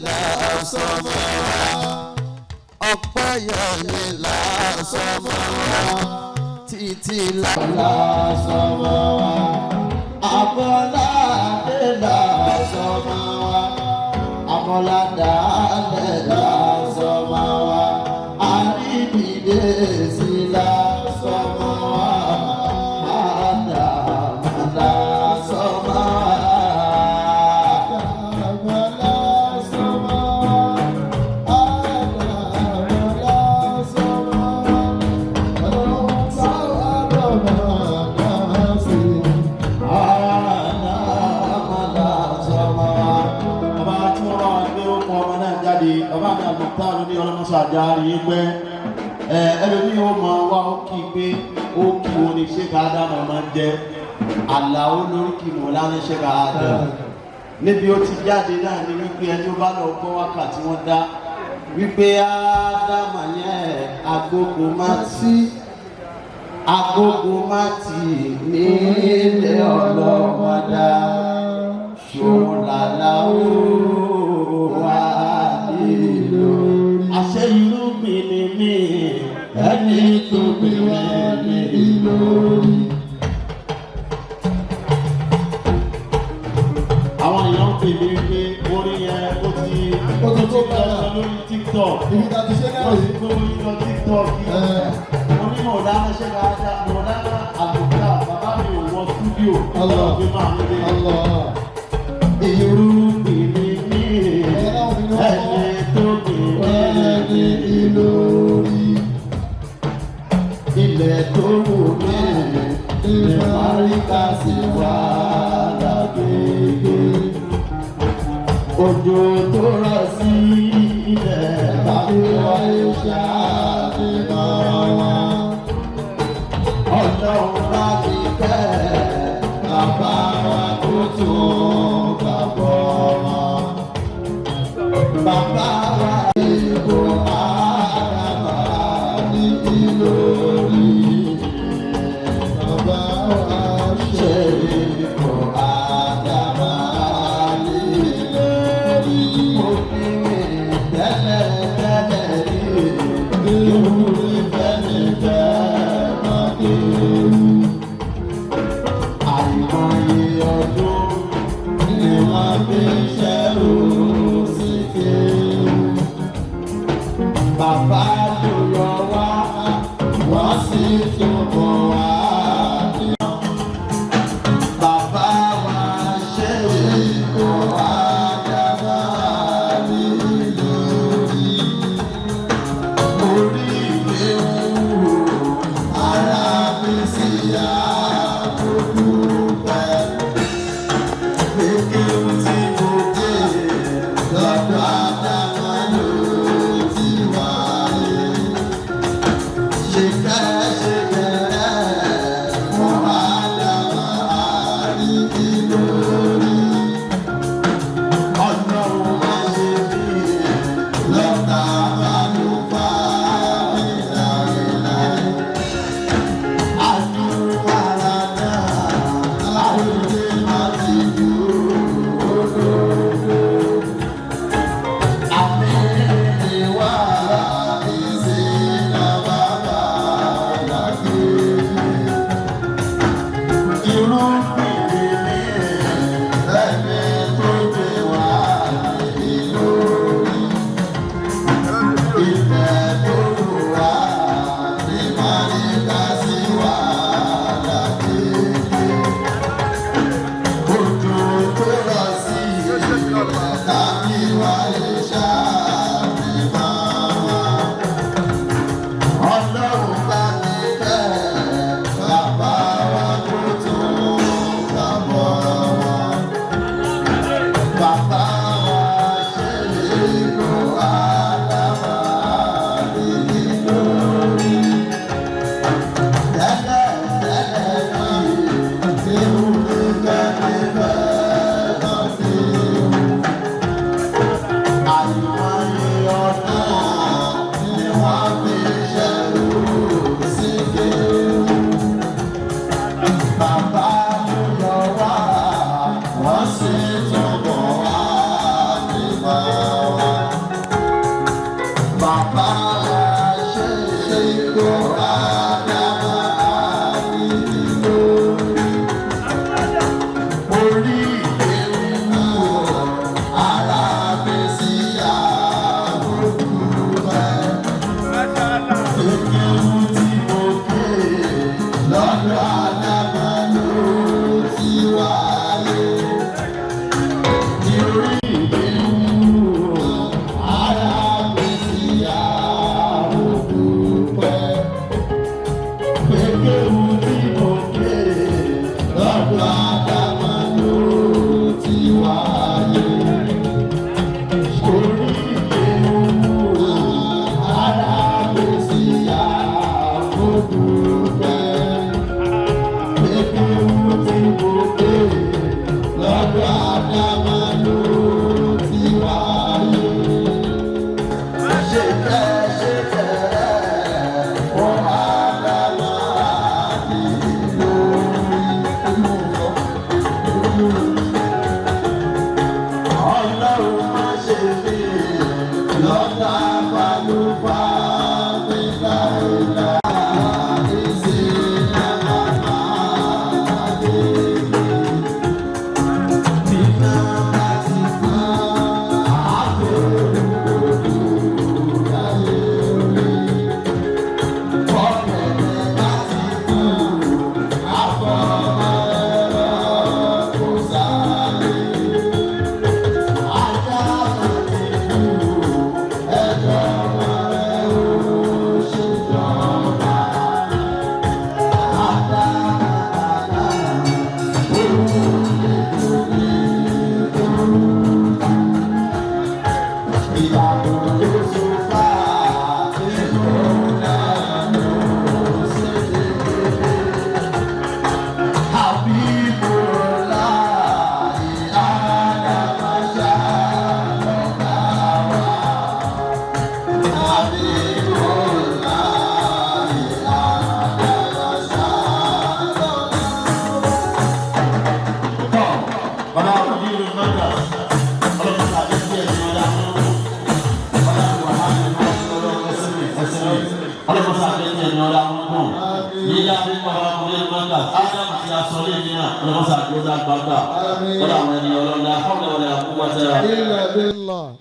lásán mọ́ wa. Ọpẹ́ yẹyẹ lásán mọ́ wa. Títí lásán mọ́ wa. Abọ́ládé lásán mọ́ wa. Amọ̀ládàálẹ̀ lásán mọ́ wa. Àríbìdé sí lásán mọ́ wa. Àdàmà lásán mọ́ wa. Ọba mi àgbàtà ní ọlọ́mọṣàjà rí pẹ́ ẹlòmí ó mọ wá ó kí pé ó kí wọn ní ṣé ká dáná máa ń jẹ àlàó lórí kí mọ̀ lánàá ṣé ká dá níbi ó ti jáde náà ní wípé ẹni ó bá lọ gbọ́ wákàtí wọ́n dá wípé ádámà yẹn agogo má tì nílé ọlọ́mọdá ṣòwò làlá ó wá àṣẹ irúgbìn ni mí ẹni tó bẹ̀rẹ̀ ní lórí. Àwọn èèyàn ń pè mí pé orin yẹn ó ti tó lọ lórí TikTok. Ibi tá a ti ṣe náà yìí. Ó ti lọ TikTok yìí. Onímọ̀ dáná ṣe ká dá mọ̀ dáná àlùkà bàbá mi ò wọ stúdíò. Ọlọ́ọ̀gbé máa ń lé. Irúgbìn ni mí ẹni tó bẹ̀rẹ̀ ní lórí. Ilẹ̀ tó wù mí ilẹ̀ Áfíríkà sì wà lágbègbè. Òjò tó rọ̀ sí ilẹ̀ tàbí wáyé ṣàfihàn wọn. Ọlọ́run láti kẹ́ bàbá wa tó tún gbàgbọ́ wọn. Bàbá wa ìbò àràbà ní ìlórí. Bàbá wa ṣe ìbò àràbà ní ìlórí. Mo fi tẹ́lẹ̀ rí ìwúrí fẹ́mi fẹ́ máa kéwú. Àìmọye ọdún ni wọ́n fi ṣẹ́rù. Bàbá tó yọ wá, wọ́n sì tún bọ̀ wá. Bàbá wa ṣe ìbò àdàbà ní lórí. Orí ìwé wúwo, ara mi sì yá gbogbo pẹ́. Gbogbo tí mo dé lọ́dọ̀ àdàbà ló ti wáyé. Ṣèkẹ́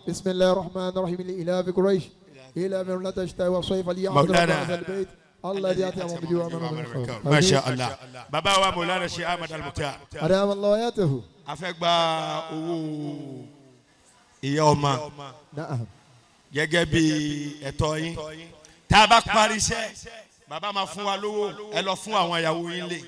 بسم الله الرحمن الرحيم إلى في قريش إلى من لا تشتهي وصيف ليعبد هذا البيت الله يأتي بجوع ما شاء الله بابا ومولانا الشيخ أحمد المختار أدام الله آياته afẹ́gbà owó ìyá ọmọ gẹ́gẹ́ bí ẹ̀tọ́ yín tá a bá parí iṣẹ́ bàbá máa fún wa lówó ẹ lọ fún àwọn ìyàwó yín lé.